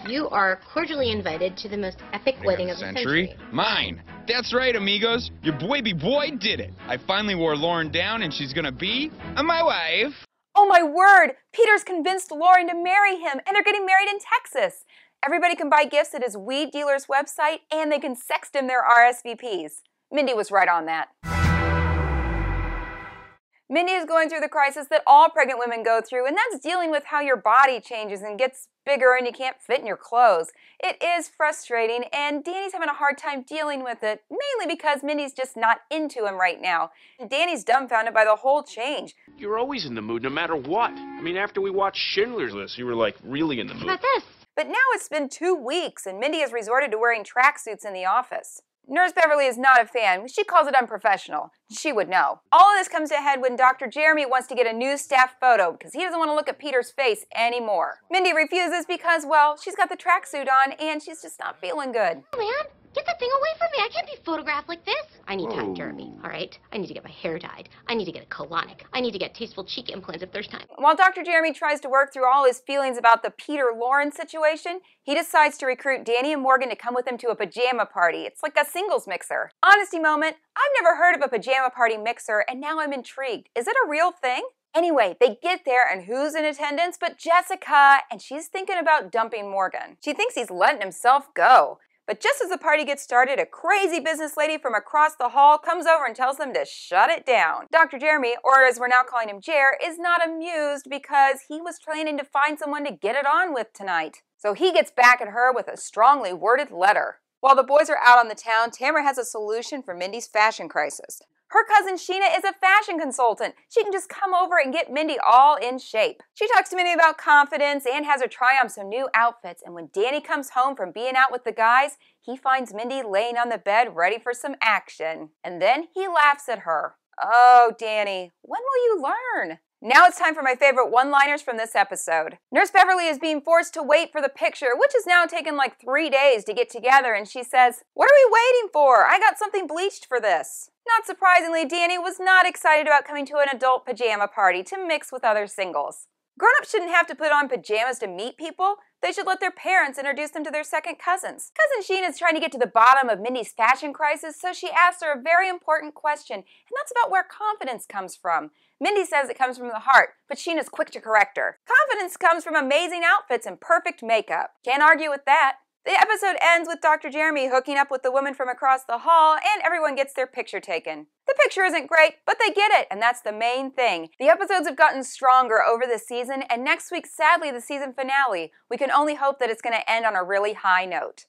You are cordially invited to the most epic wedding of the century. Mine! That's right, amigos. Your baby boy did it. I finally wore Lauren down, and she's gonna be my wife. Oh my word! Peter's convinced Lauren to marry him, and they're getting married in Texas. Everybody can buy gifts at his weed dealer's website, and they can sext him their RSVPs. Mindy was right on that. Mindy is going through the crisis that all pregnant women go through, and that's dealing with how your body changes and gets bigger and you can't fit in your clothes. It is frustrating, and Danny's having a hard time dealing with it, mainly because Mindy's just not into him right now. Danny's dumbfounded by the whole change. You're always in the mood no matter what. I mean, after we watched Schindler's List, you were like really in the mood. How about this? But now it's been 2 weeks, and Mindy has resorted to wearing tracksuits in the office. Nurse Beverly is not a fan. She calls it unprofessional. She would know. All of this comes to a head when Dr. Jeremy wants to get a new staff photo because he doesn't want to look at Peter's face anymore. Mindy refuses because, well, she's got the tracksuit on and she's just not feeling good. Oh, man, get that thing away from me. I can't be photographed like this. I need time, Jeremy, all right? I need to get my hair dyed. I need to get a colonic. I need to get tasteful cheek implants if there's time. While Dr. Jeremy tries to work through all his feelings about the Peter-Lauren situation, he decides to recruit Danny and Morgan to come with him to a pajama party. It's like a singles mixer. Honesty moment, I've never heard of a pajama party mixer, and now I'm intrigued. Is it a real thing? Anyway, they get there, and who's in attendance but Jessica, and she's thinking about dumping Morgan. She thinks he's letting himself go. But just as the party gets started, a crazy business lady from across the hall comes over and tells them to shut it down. Dr. Jeremy, or as we're now calling him Jer, is not amused because he was planning to find someone to get it on with tonight. So he gets back at her with a strongly worded letter. While the boys are out on the town, Tamra has a solution for Mindy's fashion crisis. Her cousin Sheena is a fashion consultant. She can just come over and get Mindy all in shape. She talks to Mindy about confidence and has her try on some new outfits. And when Danny comes home from being out with the guys, he finds Mindy laying on the bed ready for some action. And then he laughs at her. Oh, Danny, when will you learn? Now it's time for my favorite one-liners from this episode. Nurse Beverly is being forced to wait for the picture, which has now taken like 3 days to get together, and she says, "What are we waiting for? I got something bleached for this." Not surprisingly, Danny was not excited about coming to an adult pajama party to mix with other singles. Grown-ups shouldn't have to put on pajamas to meet people. They should let their parents introduce them to their second cousins. Cousin Sheena is trying to get to the bottom of Mindy's fashion crisis, so she asks her a very important question, and that's about where confidence comes from. Mindy says it comes from the heart, but Sheena's quick to correct her. Confidence comes from amazing outfits and perfect makeup. Can't argue with that. The episode ends with Dr. Jeremy hooking up with the woman from across the hall, and everyone gets their picture taken. The picture isn't great, but they get it, and that's the main thing. The episodes have gotten stronger over the season, and next week, sadly, the season finale. We can only hope that it's going to end on a really high note.